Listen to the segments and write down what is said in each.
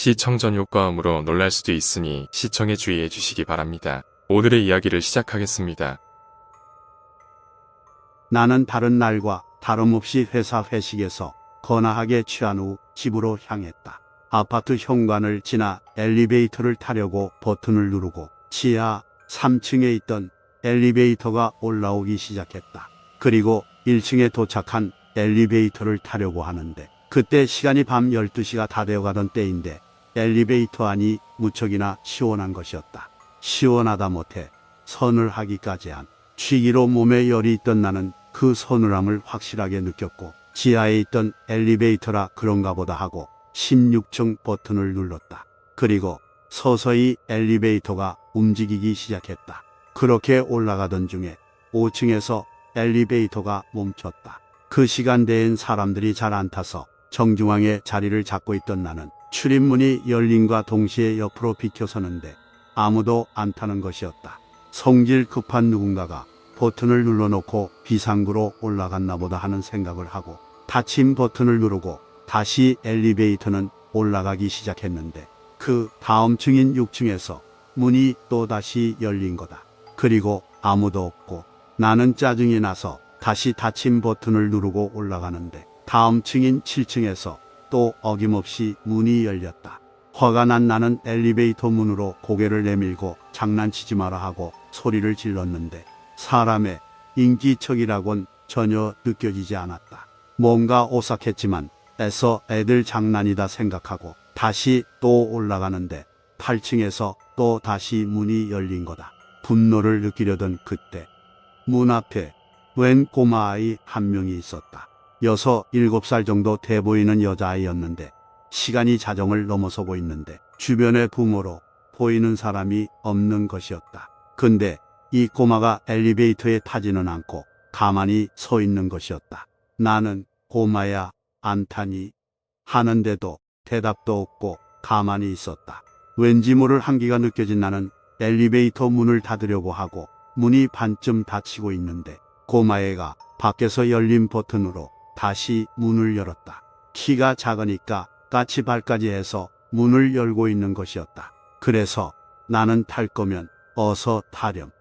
시청전 효과음으로 놀랄 수도 있으니 시청에 주의해 주시기 바랍니다. 오늘의 이야기를 시작하겠습니다. 나는 다른 날과 다름없이 회사 회식에서 거나하게 취한 후 집으로 향했다. 아파트 현관을 지나 엘리베이터를 타려고 버튼을 누르고 지하 3층에 있던 엘리베이터가 올라오기 시작했다. 그리고 1층에 도착한 엘리베이터를 타려고 하는데 그때 시간이 밤 12시가 다 되어가던 때인데 엘리베이터 안이 무척이나 시원한 것이었다. 시원하다 못해 서늘하기까지 한 취기로 몸에 열이 있던 나는 그 서늘함을 확실하게 느꼈고 지하에 있던 엘리베이터라 그런가 보다 하고 16층 버튼을 눌렀다. 그리고 서서히 엘리베이터가 움직이기 시작했다. 그렇게 올라가던 중에 5층에서 엘리베이터가 멈췄다. 그 시간대엔 사람들이 잘 안 타서 정중앙에 자리를 잡고 있던 나는 출입문이 열림과 동시에 옆으로 비켜서는데 아무도 안 타는 것이었다. 성질 급한 누군가가 버튼을 눌러놓고 비상구로 올라갔나 보다 하는 생각을 하고 닫힌 버튼을 누르고 다시 엘리베이터는 올라가기 시작했는데 그 다음 층인 6층에서 문이 또다시 열린 거다. 그리고 아무도 없고 나는 짜증이 나서 다시 닫힌 버튼을 누르고 올라가는데 다음 층인 7층에서 또 어김없이 문이 열렸다. 화가 난 나는 엘리베이터 문으로 고개를 내밀고 장난치지 마라 하고 소리를 질렀는데 사람의 인기척이라곤 전혀 느껴지지 않았다. 뭔가 오싹했지만 애써 애들 장난이다 생각하고 다시 또 올라가는데 8층에서 또 다시 문이 열린 거다. 분노를 느끼려던 그때 문 앞에 웬 꼬마아이 한 명이 있었다. 6, 7살 정도 돼 보이는 여자아이였는데 시간이 자정을 넘어서고 있는데 주변에 부모로 보이는 사람이 없는 것이었다. 근데 이 꼬마가 엘리베이터에 타지는 않고 가만히 서 있는 것이었다. 나는 꼬마야 안 타니? 하는데도 대답도 없고 가만히 있었다. 왠지 모를 한기가 느껴진 나는 엘리베이터 문을 닫으려고 하고 문이 반쯤 닫히고 있는데 꼬마애가 밖에서 열린 버튼으로 다시 문을 열었다. 키가 작으니까 까치발까지 해서 문을 열고 있는 것이었다. 그래서 나는 탈 거면 어서 타렴.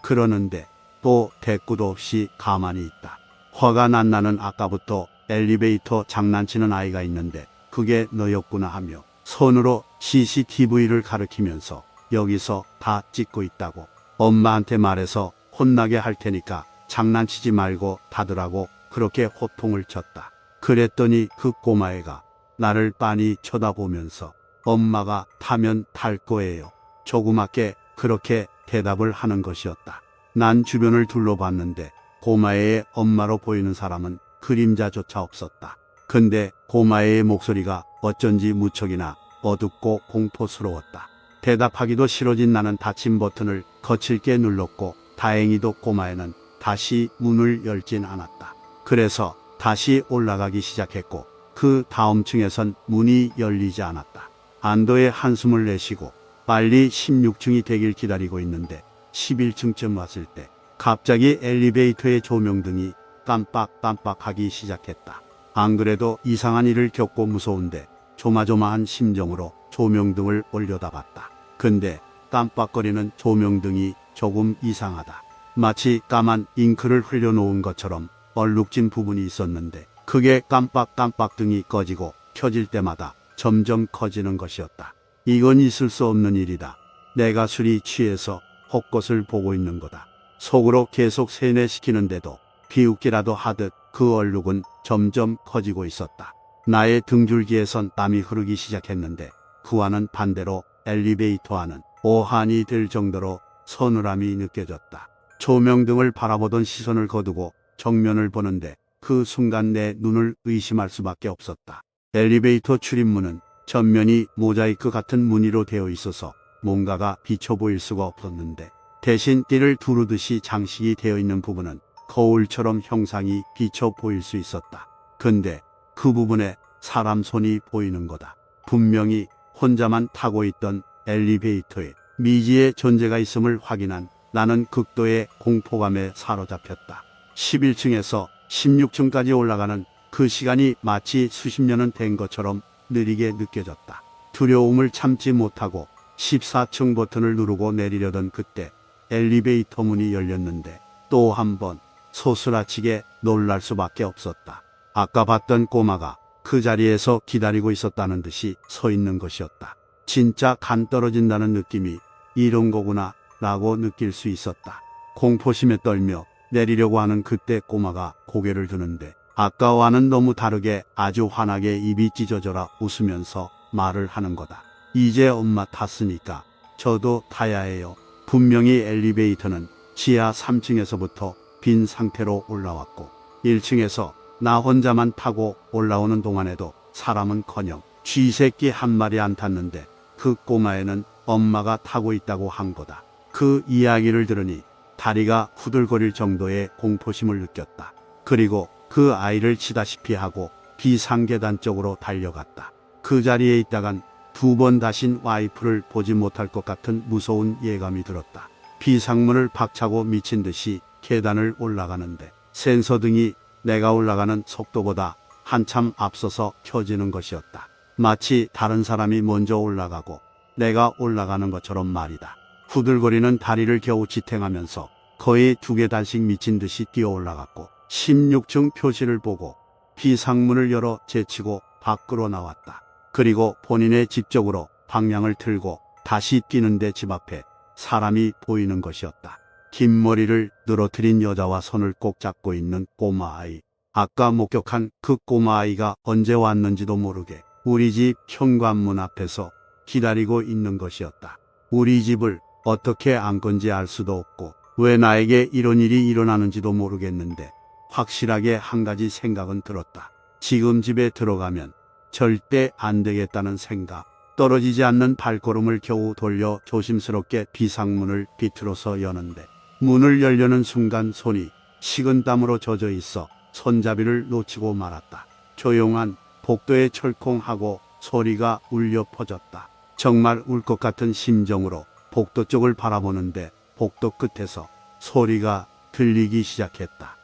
그러는데 또 대꾸도 없이 가만히 있다. 화가 난 나는 아까부터 엘리베이터 장난치는 아이가 있는데 그게 너였구나 하며 손으로 CCTV를 가리키면서 여기서 다 찍고 있다고 엄마한테 말해서 혼나게 할 테니까 장난치지 말고 닫으라고 그렇게 호통을 쳤다. 그랬더니 그 꼬마애가 나를 빤히 쳐다보면서 엄마가 타면 탈 거예요. 조그맣게 그렇게 대답을 하는 것이었다. 난 주변을 둘러봤는데 꼬마애의 엄마로 보이는 사람은 그림자조차 없었다. 근데 꼬마애의 목소리가 어쩐지 무척이나 어둡고 공포스러웠다. 대답하기도 싫어진 나는 닫힌 버튼을 거칠게 눌렀고 다행히도 꼬마애는 다시 문을 열진 않았다. 그래서 다시 올라가기 시작했고 그 다음 층에선 문이 열리지 않았다. 안도의 한숨을 내쉬고 빨리 16층이 되길 기다리고 있는데 11층쯤 왔을 때 갑자기 엘리베이터의 조명등이 깜빡깜빡하기 시작했다. 안 그래도 이상한 일을 겪고 무서운데 조마조마한 심정으로 조명등을 올려다봤다. 근데 깜빡거리는 조명등이 조금 이상하다. 마치 까만 잉크를 흘려놓은 것처럼 얼룩진 부분이 있었는데 그게 깜빡깜빡 등이 꺼지고 켜질 때마다 점점 커지는 것이었다. 이건 있을 수 없는 일이다. 내가 술이 취해서 헛것을 보고 있는 거다. 속으로 계속 세뇌시키는데도 비웃기라도 하듯 그 얼룩은 점점 커지고 있었다. 나의 등줄기에선 땀이 흐르기 시작했는데 그와는 반대로 엘리베이터 안은 오한이 될 정도로 서늘함이 느껴졌다. 조명등을 바라보던 시선을 거두고 정면을 보는데 그 순간 내 눈을 의심할 수밖에 없었다. 엘리베이터 출입문은 전면이 모자이크 같은 무늬로 되어 있어서 뭔가가 비쳐 보일 수가 없었는데 대신 띠를 두르듯이 장식이 되어 있는 부분은 거울처럼 형상이 비쳐 보일 수 있었다. 근데 그 부분에 사람 손이 보이는 거다. 분명히 혼자만 타고 있던 엘리베이터에 미지의 존재가 있음을 확인한 나는 극도의 공포감에 사로잡혔다. 11층에서 16층까지 올라가는 그 시간이 마치 수십 년은 된 것처럼 느리게 느껴졌다. 두려움을 참지 못하고 14층 버튼을 누르고 내리려던 그때 엘리베이터 문이 열렸는데 또 한 번 소스라치게 놀랄 수밖에 없었다. 아까 봤던 꼬마가 그 자리에서 기다리고 있었다는 듯이 서 있는 것이었다. 진짜 간 떨어진다는 느낌이 이런 거구나 라고 느낄 수 있었다. 공포심에 떨며 내리려고 하는 그때 꼬마가 고개를 드는데 아까와는 너무 다르게 아주 환하게 입이 찢어져라 웃으면서 말을 하는 거다. 이제 엄마 탔으니까 저도 타야 해요. 분명히 엘리베이터는 지하 3층에서부터 빈 상태로 올라왔고 1층에서 나 혼자만 타고 올라오는 동안에도 사람은커녕 쥐새끼 한 마리 안 탔는데 그 꼬마애는 엄마가 타고 있다고 한 거다. 그 이야기를 들으니 다리가 후들거릴 정도의 공포심을 느꼈다. 그리고 그 아이를 치다시피 하고 비상계단 쪽으로 달려갔다. 그 자리에 있다간 두 번 다신 와이프를 보지 못할 것 같은 무서운 예감이 들었다. 비상문을 박차고 미친 듯이 계단을 올라가는데 센서등이 내가 올라가는 속도보다 한참 앞서서 켜지는 것이었다. 마치 다른 사람이 먼저 올라가고 내가 올라가는 것처럼 말이다. 후들거리는 다리를 겨우 지탱하면서 거의 2계단씩 미친 듯이 뛰어 올라갔고 16층 표시를 보고 비상문을 열어 제치고 밖으로 나왔다. 그리고 본인의 집 쪽으로 방향을 틀고 다시 뛰는데 집 앞에 사람이 보이는 것이었다. 긴 머리를 늘어뜨린 여자와 손을 꼭 잡고 있는 꼬마아이. 아까 목격한 그 꼬마아이가 언제 왔는지도 모르게 우리 집 현관문 앞에서 기다리고 있는 것이었다. 우리 집을 어떻게 안 건지 알 수도 없고 왜 나에게 이런 일이 일어나는지도 모르겠는데 확실하게 한 가지 생각은 들었다. 지금 집에 들어가면 절대 안 되겠다는 생각. 떨어지지 않는 발걸음을 겨우 돌려 조심스럽게 비상문을 비틀어서 여는데 문을 열려는 순간 손이 식은땀으로 젖어 있어 손잡이를 놓치고 말았다. 조용한 복도에 철컹하고 소리가 울려 퍼졌다. 정말 울 것 같은 심정으로 복도 쪽을 바라보는데 복도 끝에서 소리가 들리기 시작했다.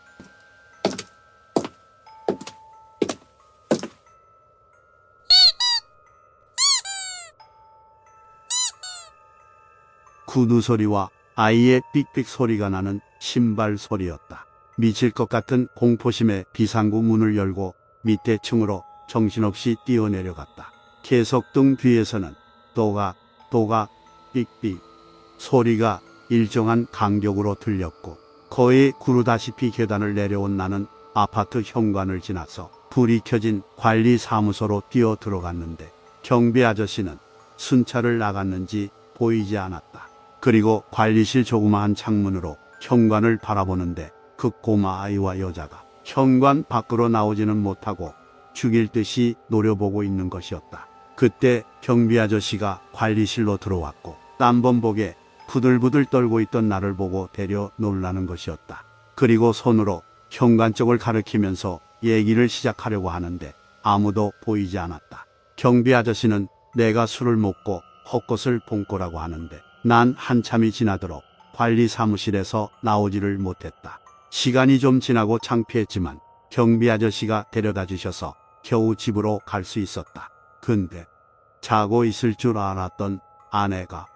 구두 소리와 아이의 삑삑 소리가 나는 신발 소리였다. 미칠 것 같은 공포심에 비상구 문을 열고 밑에 층으로 정신없이 뛰어내려갔다. 계속등 뒤에서는 또각 삑삑 소리가 일정한 간격으로 들렸고 거의 구르다시피 계단을 내려온 나는 아파트 현관을 지나서 불이 켜진 관리사무소로 뛰어 들어갔는데 경비 아저씨는 순찰을 나갔는지 보이지 않았다. 그리고 관리실 조그마한 창문으로 현관을 바라보는데 그 꼬마 아이와 여자가 현관 밖으로 나오지는 못하고 죽일 듯이 노려보고 있는 것이었다. 그때 경비 아저씨가 관리실로 들어왔고 땀범벅에 부들부들 떨고 있던 나를 보고 대려 놀라는 것이었다. 그리고 손으로 현관 쪽을 가리키면서 얘기를 시작하려고 하는데 아무도 보이지 않았다. 경비 아저씨는 내가 술을 먹고 헛것을 본 거라고 하는데 난 한참이 지나도록 관리 사무실에서 나오지를 못했다. 시간이 좀 지나고 창피했지만 경비 아저씨가 데려다 주셔서 겨우 집으로 갈 수 있었다. 근데 자고 있을 줄 알았던 아내가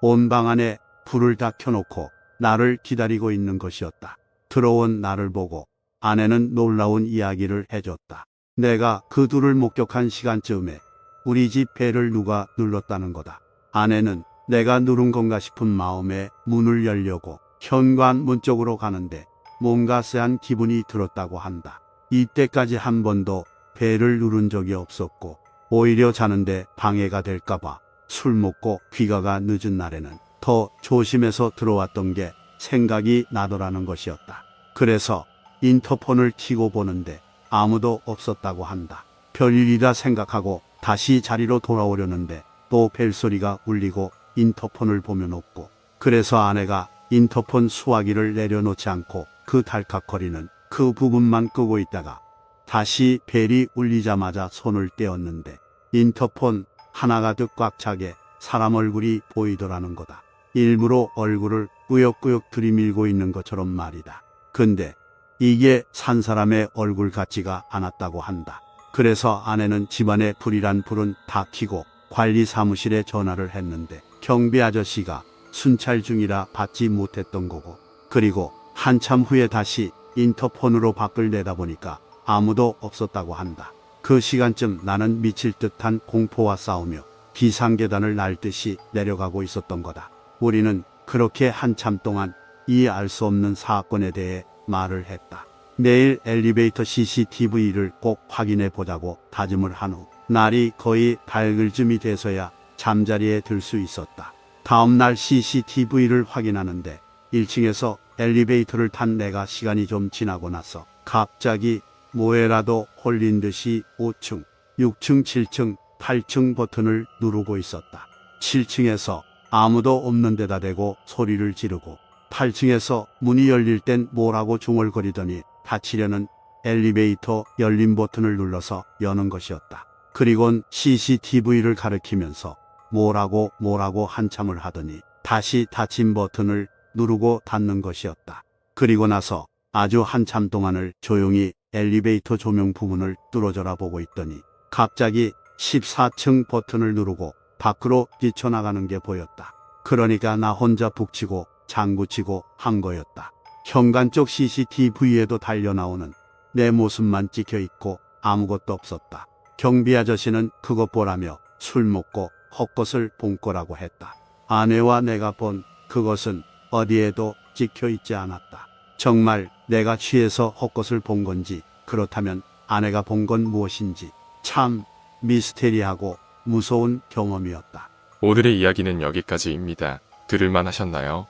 온 방 안에 불을 다 켜놓고 나를 기다리고 있는 것이었다. 들어온 나를 보고 아내는 놀라운 이야기를 해줬다. 내가 그 둘을 목격한 시간쯤에 우리 집 벨을 누가 눌렀다는 거다. 아내는 내가 누른 건가 싶은 마음에 문을 열려고 현관문 쪽으로 가는데 뭔가 쎄한 기분이 들었다고 한다. 이때까지 한 번도 벨을 누른 적이 없었고 오히려 자는데 방해가 될까봐 술 먹고 귀가가 늦은 날에는 더 조심해서 들어왔던 게 생각이 나더라는 것이었다. 그래서 인터폰을 켜고 보는데 아무도 없었다고 한다. 별일이다 생각하고 다시 자리로 돌아오려는데 또 벨소리가 울리고 인터폰을 보면 없고 그래서 아내가 인터폰 수화기를 내려놓지 않고 그 달칵거리는 그 부분만 끄고 있다가 다시 벨이 울리자마자 손을 떼었는데 인터폰 하나가 득 꽉 차게 사람 얼굴이 보이더라는 거다. 일부러 얼굴을 꾸역꾸역 들이밀고 있는 것처럼 말이다. 근데 이게 산 사람의 얼굴 같지가 않았다고 한다. 그래서 아내는 집안에 불이란 불은 다 켜고 관리 사무실에 전화를 했는데 경비 아저씨가 순찰 중이라 받지 못했던 거고, 그리고 한참 후에 다시 인터폰으로 밖을 내다보니까 아무도 없었다고 한다. 그 시간쯤 나는 미칠 듯한 공포와 싸우며 비상계단을 날듯이 내려가고 있었던 거다. 우리는 그렇게 한참 동안 이 알 수 없는 사건에 대해 말을 했다. 내일 엘리베이터 CCTV를 꼭 확인해 보자고 다짐을 한 후 날이 거의 밝을 즈음이 돼서야 잠자리에 들 수 있었다. 다음 날 CCTV를 확인하는데 1층에서 엘리베이터를 탄 내가 시간이 좀 지나고 나서 갑자기 뭐에라도 홀린 듯이 5층, 6층, 7층, 8층 버튼을 누르고 있었다. 7층에서 아무도 없는 데다 대고 소리를 지르고 8층에서 문이 열릴 땐 뭐라고 중얼거리더니 닫히려는 엘리베이터 열림 버튼을 눌러서 여는 것이었다. 그리곤 CCTV를 가리키면서 뭐라고 한참을 하더니 다시 닫힌 버튼을 누르고 닫는 것이었다. 그리고 나서 아주 한참 동안을 조용히 엘리베이터 조명 부분을 뚫어져라 보고 있더니 갑자기 14층 버튼을 누르고 밖으로 뛰쳐나가는 게 보였다. 그러니까 나 혼자 북치고 장구치고 한 거였다. 현관 쪽 CCTV에도 달려나오는 내 모습만 찍혀 있고 아무것도 없었다. 경비 아저씨는 그것 보라며 술 먹고 헛것을 본 거라고 했다. 아내와 내가 본 그것은 어디에도 찍혀 있지 않았다. 정말 내가 취해서 헛것을 본 건지, 그렇다면 아내가 본 건 무엇인지 참 미스테리하고 무서운 경험이었다. 오늘의 이야기는 여기까지입니다. 들을만 하셨나요?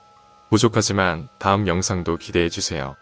부족하지만 다음 영상도 기대해주세요.